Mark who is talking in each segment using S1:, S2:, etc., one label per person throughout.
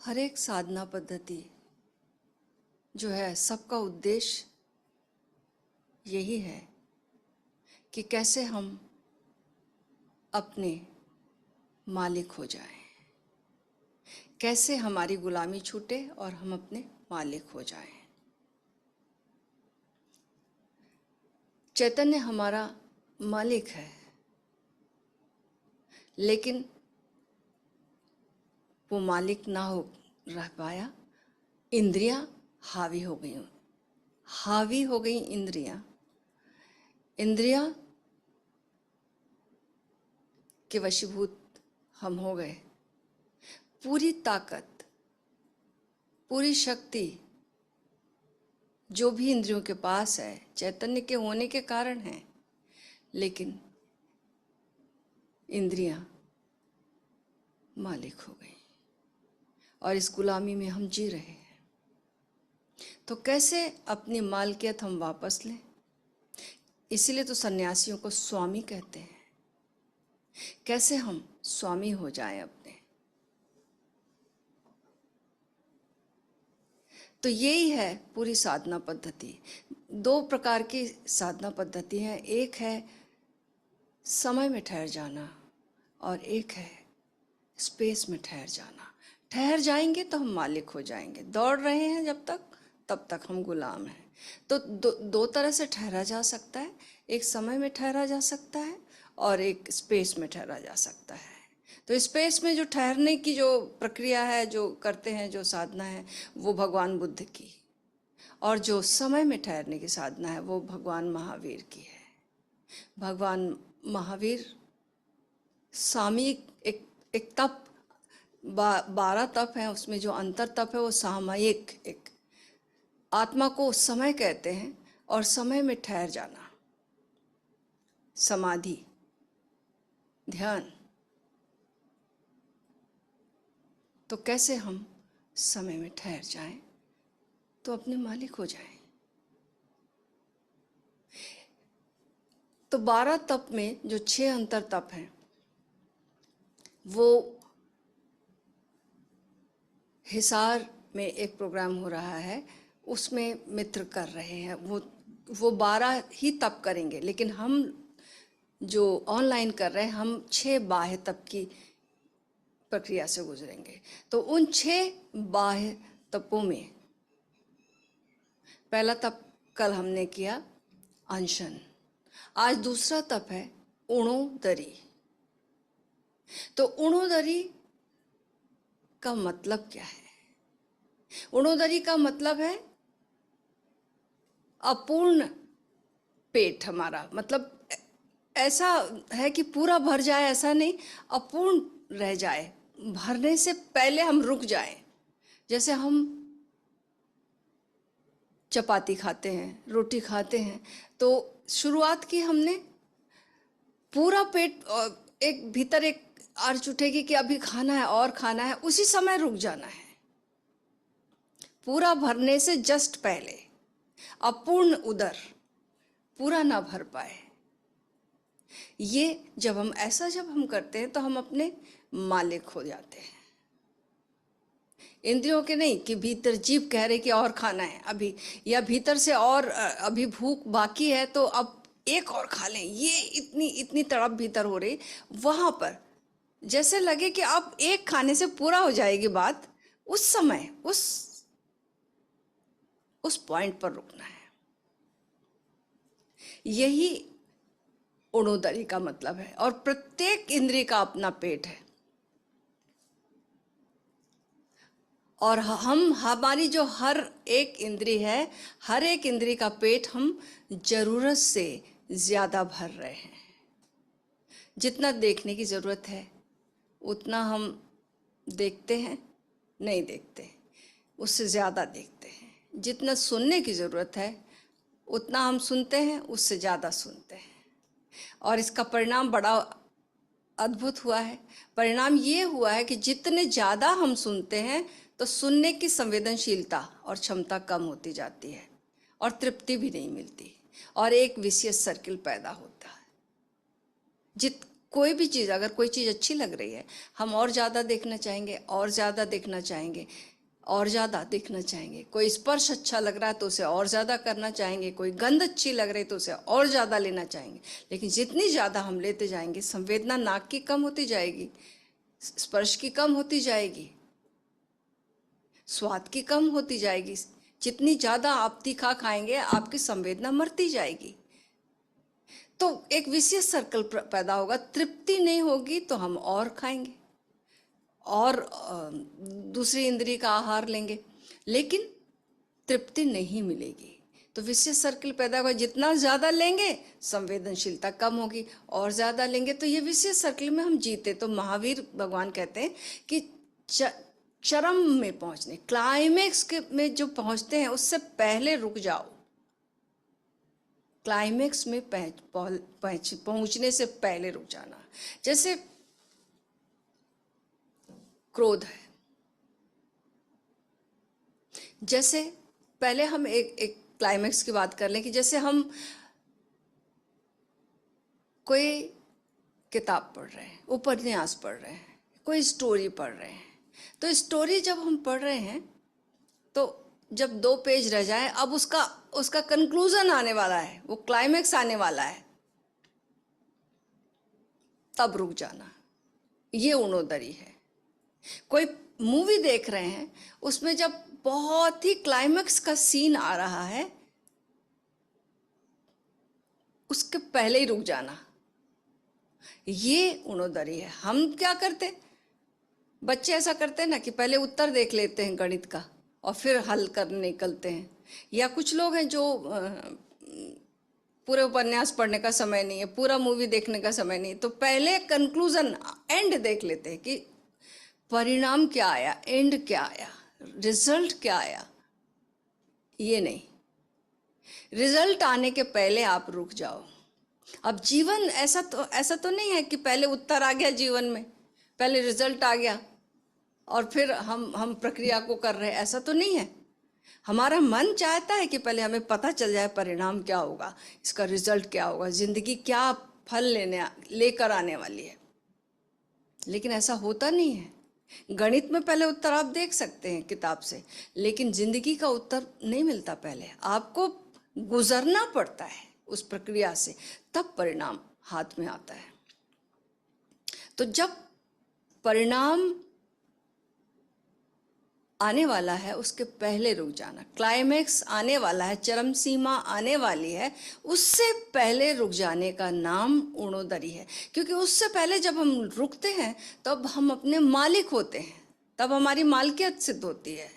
S1: हर एक साधना पद्धति जो है सबका उद्देश्य यही है कि कैसे हम अपने मालिक हो जाएं, कैसे हमारी गुलामी छूटे और हम अपने मालिक हो जाएं। चैतन्य हमारा मालिक है, लेकिन वो मालिक ना हो रह पाया। इंद्रियां हावी हो गई इंद्रियां के वशीभूत हम हो गए। पूरी ताकत, पूरी शक्ति जो भी इंद्रियों के पास है चैतन्य के होने के कारण है, लेकिन इंद्रियां मालिक हो गई और इस गुलामी में हम जी रहे हैं। तो कैसे अपनी मालकियत हम वापस लें? इसीलिए तो सन्यासियों को स्वामी कहते हैं। कैसे हम स्वामी हो जाएं अपने। तो यही है पूरी साधना पद्धति। दो प्रकार की साधना पद्धति है, एक है समय में ठहर जाना और एक है स्पेस में ठहर जाना। ठहर जाएंगे तो हम मालिक हो जाएंगे। दौड़ रहे हैं जब तक, तब तक हम गुलाम हैं। तो दो तरह से ठहरा जा सकता है, एक समय में ठहरा जा सकता है और एक स्पेस में ठहरा जा सकता है। तो स्पेस में जो ठहरने की जो प्रक्रिया है, जो करते हैं, जो साधना है, वो भगवान बुद्ध की, और जो समय में ठहरने की साधना है वो भगवान महावीर की है। भगवान महावीर सामयिक एक तप, 12 तप हैं, उसमें जो अंतर तप है वो सामयिक, एक आत्मा को समय कहते हैं और समय में ठहर जाना, समाधि, ध्यान। तो कैसे हम समय में ठहर जाएं तो अपने मालिक हो जाएं। तो 12 तप में जो 6 अंतर तप हैं वो हिसार में एक प्रोग्राम हो रहा है, उसमें मित्र कर रहे हैं। वो 12 ही तप करेंगे, लेकिन हम जो ऑनलाइन कर रहे हैं हम 6 बाह्य तप की प्रक्रिया से गुजरेंगे। तो उन 6 बाह्य तपों में पहला तप कल हमने किया अनशन, आज दूसरा तप है उणोदरी। तो उणोदरी का मतलब क्या है? उणोदरी का मतलब है अपूर्ण पेट हमारा, मतलब ऐसा है कि पूरा भर जाए ऐसा नहीं, अपूर्ण रह जाए, भरने से पहले हम रुक जाएं। जैसे हम चपाती खाते हैं, रोटी खाते हैं, तो शुरुआत की हमने, पूरा पेट एक भीतर एक अर्ज उठेगी कि अभी खाना है और खाना है, उसी समय रुक जाना है। पूरा भरने से जस्ट पहले अपूर्ण उदर, पूरा ना भर पाए। ये जब हम करते हैं तो हम अपने मालिक हो जाते हैं। इंद्रियों के नहीं कि भीतर जीभ कह रही कि और खाना है अभी, या भीतर से और अभी भूख बाकी है तो अब एक और खा लें, ये इतनी तड़प भीतर हो रही। वहां पर जैसे लगे कि अब एक खाने से पूरा हो जाएगी बात, उस समय उस पॉइंट पर रुकना है। यही उणोदरी का मतलब है। और प्रत्येक इंद्रिय का अपना पेट है, और हमारी जो हर एक इंद्रिय है, हर एक इंद्रिय का पेट हम जरूरत से ज्यादा भर रहे हैं। जितना देखने की जरूरत है उतना हम देखते हैं, नहीं देखते, उससे ज्यादा देखते हैं। जितना सुनने की जरूरत है उतना हम सुनते हैं, उससे ज्यादा सुनते हैं। और इसका परिणाम बड़ा अद्भुत हुआ है। परिणाम ये हुआ है कि जितने ज्यादा हम सुनते हैं तो सुनने की संवेदनशीलता और क्षमता कम होती जाती है और तृप्ति भी नहीं मिलती, और एक विशियस सर्किल पैदा होता है। कोई भी चीज़, अगर कोई चीज़ अच्छी लग रही है, हम और ज़्यादा देखना चाहेंगे, और ज़्यादा देखना चाहेंगे, और ज़्यादा देखना चाहेंगे। कोई स्पर्श अच्छा लग रहा है तो उसे और ज़्यादा करना चाहेंगे, कोई गंध अच्छी लग रही है तो उसे और ज़्यादा लेना चाहेंगे। लेकिन जितनी ज़्यादा हम लेते जाएंगे, संवेदना नाक की कम होती जाएगी, स्पर्श की कम होती जाएगी, स्वाद की कम होती जाएगी। जितनी ज़्यादा आप तीखा खाएंगे, आपकी संवेदना मरती जाएगी। तो एक विशेष सर्कल पैदा होगा। तृप्ति नहीं होगी तो हम और खाएंगे और दूसरी इंद्रिय का आहार लेंगे, लेकिन तृप्ति नहीं मिलेगी। तो विशेष सर्कल पैदा होगा। जितना ज़्यादा लेंगे, संवेदनशीलता कम होगी, और ज़्यादा लेंगे तो ये विशेष सर्कल में हम जीते। तो महावीर भगवान कहते हैं कि चरम में पहुंचने, क्लाइमेक्स के में जो पहुंचते हैं, उससे पहले रुक जाओ। क्लाइमेक्स में पहुंचने से पहले रुक जाना। जैसे क्रोध है, जैसे पहले हम एक क्लाइमेक्स की बात कर लें कि जैसे हम कोई किताब पढ़ रहे हैं, उपन्यास पढ़ रहे हैं, कोई स्टोरी पढ़ रहे हैं। तो स्टोरी जब हम पढ़ रहे हैं, तो जब 2 पेज रह जाए, अब उसका कंक्लूजन आने वाला है, वो क्लाइमेक्स आने वाला है, तब रुक जाना। ये उणोदरी है। कोई मूवी देख रहे हैं, उसमें जब बहुत ही क्लाइमेक्स का सीन आ रहा है, उसके पहले ही रुक जाना। ये उणोदरी है। हम क्या करते, बच्चे ऐसा करते हैं ना कि पहले उत्तर देख लेते हैं गणित का और फिर हल करने निकलते हैं। या कुछ लोग हैं जो पूरे उपन्यास पढ़ने का समय नहीं है, पूरा मूवी देखने का समय नहीं है, तो पहले कंक्लूजन, एंड देख लेते हैं कि परिणाम क्या आया, एंड क्या आया, रिजल्ट क्या आया। ये नहीं, रिजल्ट आने के पहले आप रुक जाओ। अब जीवन ऐसा तो नहीं है कि पहले उत्तर आ गया जीवन में, पहले रिजल्ट आ गया और फिर हम प्रक्रिया को कर रहे हैं, ऐसा तो नहीं है। हमारा मन चाहता है कि पहले हमें पता चल जाए परिणाम क्या होगा, इसका रिजल्ट क्या होगा, जिंदगी क्या फल लेकर आने वाली है। लेकिन ऐसा होता नहीं है। गणित में पहले उत्तर आप देख सकते हैं किताब से, लेकिन जिंदगी का उत्तर नहीं मिलता। पहले आपको गुजरना पड़ता है उस प्रक्रिया से, तब परिणाम हाथ में आता है। तो जब परिणाम आने वाला है, उसके पहले रुक जाना। क्लाइमेक्स आने वाला है, चरम सीमा आने वाली है, उससे पहले रुक जाने का नाम उणोदरी है। क्योंकि उससे पहले जब हम रुकते हैं, तब हम अपने मालिक होते हैं, तब हमारी मालकियत सिद्ध होती है,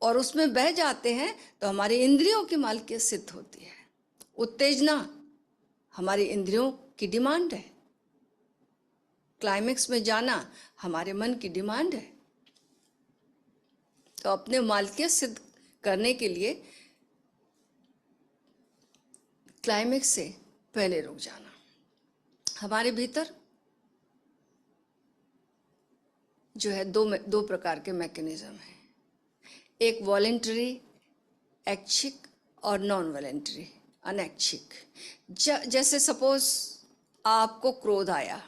S1: और उसमें बह जाते हैं तो हमारी इंद्रियों की मालकियत सिद्ध होती है। उत्तेजना हमारी इंद्रियों की डिमांड है, क्लाइमेक्स में जाना हमारे मन की डिमांड है। तो अपने मालकियत सिद्ध करने के लिए क्लाइमेक्स से पहले रुक जाना। हमारे भीतर जो है दो प्रकार के मैकेनिज्म हैं, एक वॉलेंटरी ऐच्छिक और नॉन वॉलेंटरी अनैच्छिक। जैसे सपोज आपको क्रोध आया,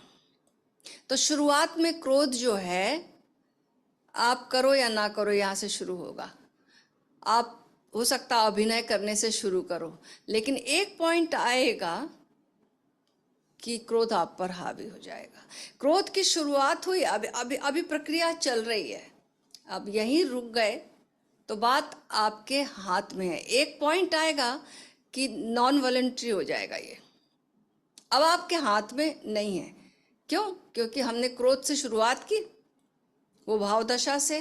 S1: तो शुरुआत में क्रोध जो है, आप करो या ना करो, यहाँ से शुरू होगा। आप हो सकता है अभिनय करने से शुरू करो, लेकिन एक पॉइंट आएगा कि क्रोध आप पर हावी हो जाएगा। क्रोध की शुरुआत हुई, अभी प्रक्रिया चल रही है, अब यहीं रुक गए तो बात आपके हाथ में है। एक पॉइंट आएगा कि नॉन वॉलेंट्री हो जाएगा, ये अब आपके हाथ में नहीं है। क्यों? क्योंकि हमने क्रोध से शुरुआत की, वो भाव दशा से,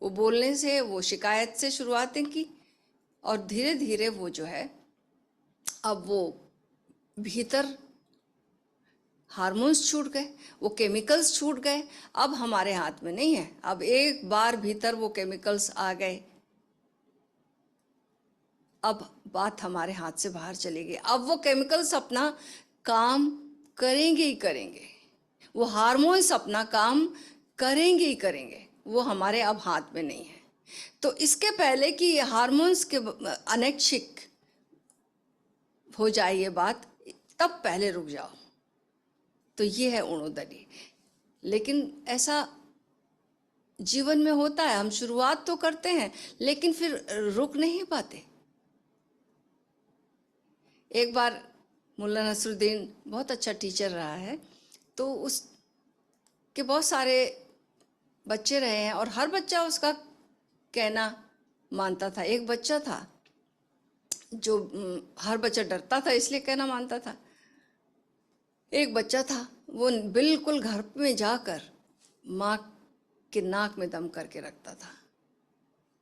S1: वो बोलने से, वो शिकायत से शुरुआतें की, और धीरे धीरे वो जो है, अब वो भीतर हार्मोन्स छूट गए, वो केमिकल्स छूट गए, अब हमारे हाथ में नहीं है। अब एक बार भीतर वो केमिकल्स आ गए, अब बात हमारे हाथ से बाहर चली गई। अब वो केमिकल्स अपना काम करेंगे ही करेंगे, वो हार्मोन्स अपना काम करेंगे ही करेंगे, वो हमारे अब हाथ में नहीं है। तो इसके पहले कि हार्मोन्स के अनैच्छिक हो जाए ये बात, तब पहले रुक जाओ, तो ये है उणोदरी। लेकिन ऐसा जीवन में होता है, हम शुरुआत तो करते हैं लेकिन फिर रुक नहीं पाते। एक बार मुल्ला नसरुद्दीन बहुत अच्छा टीचर रहा है, तो उसके बहुत सारे बच्चे रहे हैं और हर बच्चा उसका कहना मानता था। एक बच्चा था जो हर बच्चा डरता था इसलिए कहना मानता था। एक बच्चा था वो बिल्कुल घर में जाकर माँ के नाक में दम करके रखता था,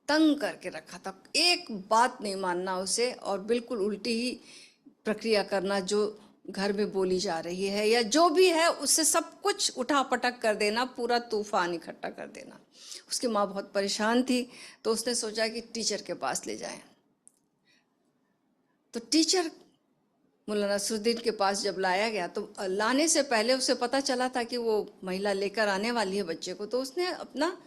S1: तंग करके रखा था, एक बात नहीं मानना उसे और बिल्कुल उल्टी ही प्रक्रिया करना जो घर में बोली जा रही है या जो भी है उससे सब कुछ उठा पटक कर देना, पूरा तूफान इकट्ठा कर देना। उसकी माँ बहुत परेशान थी तो उसने सोचा कि टीचर के पास ले जाएं। तो टीचर मुल्ला नसरुद्दीन के पास जब लाया गया तो लाने से पहले उसे पता चला था कि वो महिला लेकर आने वाली है बच्चे को, तो उसने अपना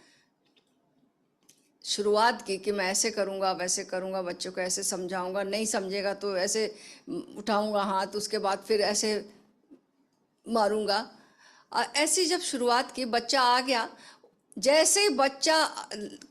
S1: शुरुआत की कि मैं ऐसे करूँगा वैसे करूँगा, बच्चों को ऐसे समझाऊँगा, नहीं समझेगा तो ऐसे उठाऊँगा हाथ, उसके बाद फिर ऐसे मारूँगा। ऐसी जब शुरुआत की, बच्चा आ गया, जैसे ही बच्चा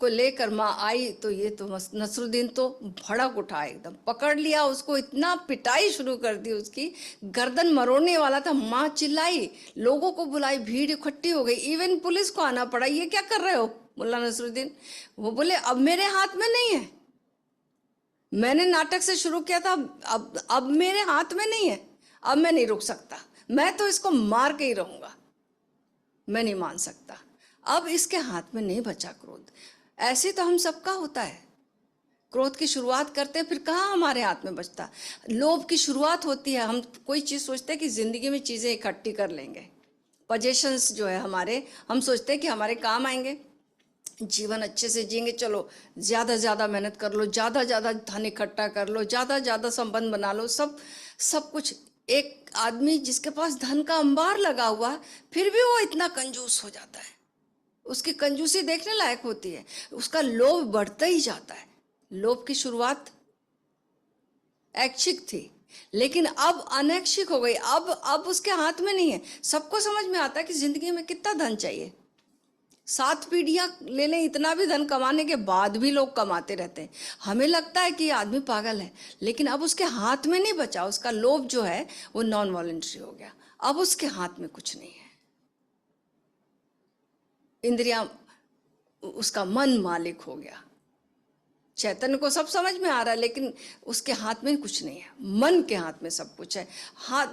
S1: को लेकर माँ आई तो ये तो नसरुद्दीन तो भड़क उठा, एकदम पकड़ लिया उसको, इतना पिटाई शुरू कर दी, उसकी गर्दन मरोड़ने वाला था। माँ चिल्लाई, लोगों को बुलाई, भीड़ इकट्ठी हो गई, इवन पुलिस को आना पड़ा। ये क्या कर रहे हो मुल्ला नसरुद्दीन? वो बोले अब मेरे हाथ में नहीं है, मैंने नाटक से शुरू किया था, अब मेरे हाथ में नहीं है, अब मैं नहीं रुक सकता, मैं तो इसको मार के ही रहूंगा, मैं नहीं मान सकता। अब इसके हाथ में नहीं बचा क्रोध। ऐसे तो हम सबका होता है, क्रोध की शुरुआत करते हैं, फिर कहाँ हमारे हाथ में बचता। लोभ की शुरुआत होती है, हम कोई चीज़ सोचते हैं कि ज़िंदगी में चीज़ें इकट्ठी कर लेंगे, पोजेशंस जो है हमारे, हम सोचते हैं कि हमारे काम आएंगे, जीवन अच्छे से जिएंगे, चलो ज़्यादा ज़्यादा मेहनत कर लो, ज़्यादा ज़्यादा धन इकट्ठा कर लो, ज़्यादा ज़्यादा संबंध बना लो, सब कुछ। एक आदमी जिसके पास धन का अंबार लगा हुआ है फिर भी वो इतना कंजूस हो जाता है, उसकी कंजूसी देखने लायक होती है, उसका लोभ बढ़ता ही जाता है। लोभ की शुरुआत ऐच्छिक थी लेकिन अब अनैच्छिक हो गई, अब उसके हाथ में नहीं है। सबको समझ में आता है कि जिंदगी में कितना धन चाहिए, 7 पीढ़ियां ले लें, इतना भी धन कमाने के बाद भी लोग कमाते रहते हैं। हमें लगता है कि ये आदमी पागल है, लेकिन अब उसके हाथ में नहीं बचा, उसका लोभ जो है वो नॉन वॉलेंट्री हो गया, अब उसके हाथ में कुछ नहीं है। इंद्रियां, उसका मन मालिक हो गया। चैतन्य को सब समझ में आ रहा है लेकिन उसके हाथ में कुछ नहीं है, मन के हाथ में सब कुछ है।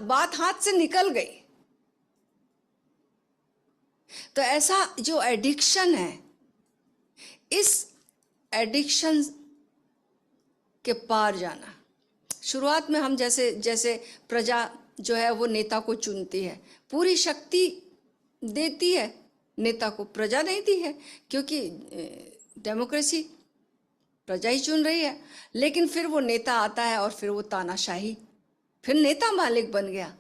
S1: बात हाथ से निकल गई। तो ऐसा जो एडिक्शन है, इस एडिक्शन के पार जाना। शुरुआत में हम जैसे जैसे प्रजा जो है वो नेता को चुनती है, पूरी शक्ति देती है नेता को, प्रजा नहीं दी है, क्योंकि डेमोक्रेसी प्रजा ही चुन रही है। लेकिन फिर वो नेता आता है और फिर वो तानाशाही, फिर नेता मालिक बन गया,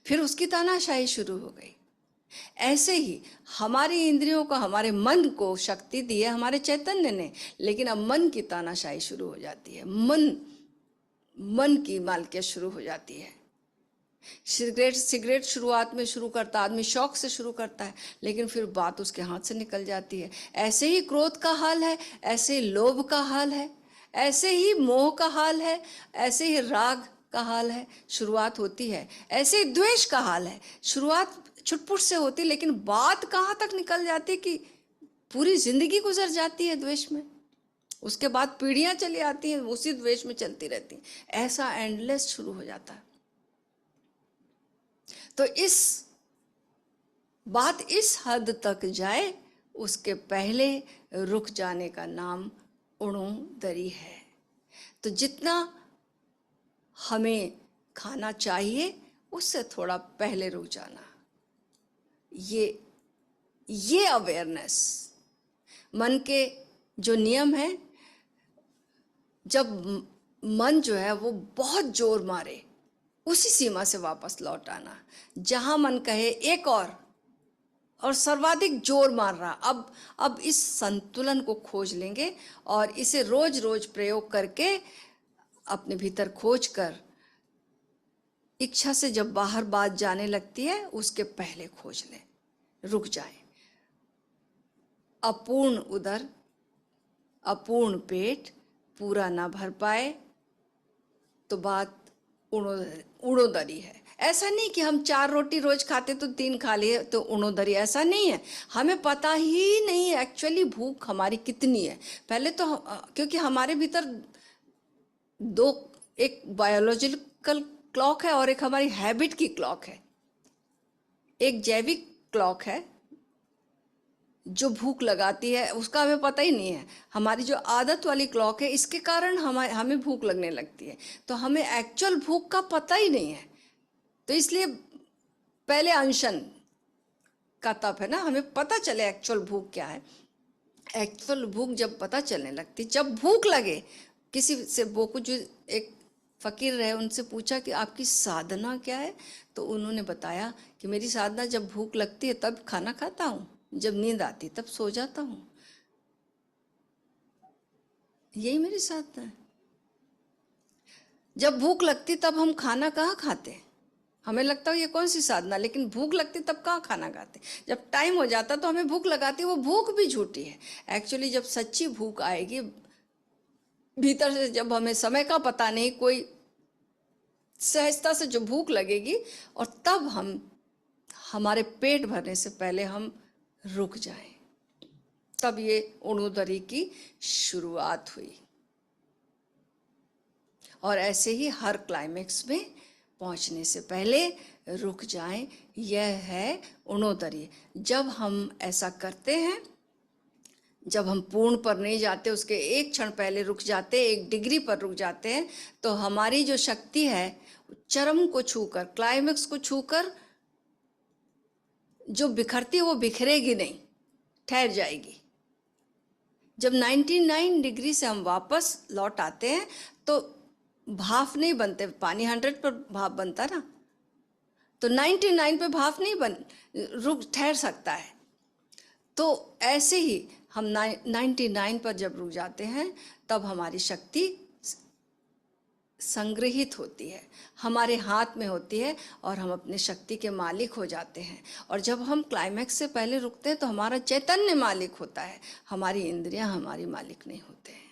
S1: फिर उसकी तानाशाही शुरू हो गई। ऐसे ही हमारी इंद्रियों को, हमारे मन को शक्ति दी है हमारे चैतन्य ने, लेकिन अब मन की तानाशाही शुरू हो जाती है, मन की मालकियत शुरू हो जाती है। सिगरेट शुरुआत में शुरू करता आदमी, शौक से शुरू करता है, लेकिन फिर बात उसके हाथ से निकल जाती है। ऐसे ही क्रोध का हाल है, ऐसे ही लोभ का हाल है, ऐसे ही मोह का हाल है, ऐसे ही राग का हाल है, शुरुआत होती है। ऐसे ही द्वेष का हाल है, शुरुआत छुटपुट से होती, लेकिन बात कहाँ तक निकल जाती कि पूरी जिंदगी गुजर जाती है द्वेष में, उसके बाद पीढ़ियां चली आती हैं उसी द्वेष में चलती रहती हैं। ऐसा एंडलेस शुरू हो जाता है। तो बात इस हद तक जाए, उसके पहले रुक जाने का नाम उणोदरी है। तो जितना हमें खाना चाहिए उससे थोड़ा पहले रुक जाना, ये अवेयरनेस, मन के जो नियम है, जब मन जो है वो बहुत जोर मारे उसी सीमा से वापस लौट आना। जहां मन कहे एक और सर्वाधिक जोर मार रहा, अब इस संतुलन को खोज लेंगे और इसे रोज रोज प्रयोग करके अपने भीतर खोज कर इच्छा से जब बाहर बात जाने लगती है उसके पहले खोज लें, रुक जाएं। अपूर्ण उदर, अपूर्ण पेट पूरा ना भर पाए तो बात उड़ोदरी है। ऐसा नहीं कि हम 4 रोटी रोज खाते तो 3 खा लिए तो उड़ोदरी, ऐसा नहीं है। हमें पता ही नहीं है एक्चुअली भूख हमारी कितनी है। पहले तो क्योंकि हमारे भीतर दो, एक बायोलॉजिकल क्लॉक है और एक हमारी हैबिट की क्लॉक है। एक जैविक क्लॉक है जो भूख लगाती है, उसका हमें पता ही नहीं है। हमारी जो आदत वाली क्लॉक है, इसके कारण हमें भूख लगने लगती है, तो हमें एक्चुअल भूख का पता ही नहीं है। तो इसलिए पहले अनशन का तप है ना, हमें पता चले एक्चुअल भूख क्या है। एक्चुअल भूख जब पता चलने लगती, जब भूख लगे, किसी से बोकु जो एक फकीर रहे, उनसे पूछा कि आपकी साधना क्या है, तो उन्होंने बताया कि मेरी साधना जब भूख लगती है तब खाना खाता हूँ, जब नींद आती तब सो जाता हूँ, यही मेरी साधना है। जब भूख लगती तब हम खाना कहाँ खाते, हमें लगता है ये कौन सी साधना, लेकिन भूख लगती तब कहाँ खाना खाते। जब टाइम हो जाता तो हमें भूख लगाती, वो भूख भी झूठी है। एक्चुअली जब सच्ची भूख आएगी भीतर से, जब हमें समय का पता नहीं, कोई सहजता से जो भूख लगेगी, और तब हम हमारे पेट भरने से पहले हम रुक जाएं, तब ये उड़ोदरी की शुरुआत हुई। और ऐसे ही हर क्लाइमेक्स में पहुंचने से पहले रुक जाएं, यह है उड़ोदरी। जब हम ऐसा करते हैं, जब हम पूर्ण पर नहीं जाते, उसके एक क्षण पहले रुक जाते, 1 डिग्री पर रुक जाते हैं, तो हमारी जो शक्ति है चरम को छूकर, क्लाइमेक्स को छूकर जो बिखरती है वो बिखरेगी नहीं, ठहर जाएगी। जब 99 डिग्री से हम वापस लौट आते हैं तो भाप नहीं बनते, पानी 100 पर भाप बनता ना, तो 99 पे भाप नहीं रुक ठहर सकता है। तो ऐसे ही हम 99 पर जब रुक जाते हैं तब हमारी शक्ति संग्रहित होती है, हमारे हाथ में होती है, और हम अपने शक्ति के मालिक हो जाते हैं। और जब हम क्लाइमैक्स से पहले रुकते हैं तो हमारा चैतन्य मालिक होता है, हमारी इंद्रियां हमारी मालिक नहीं होते हैं।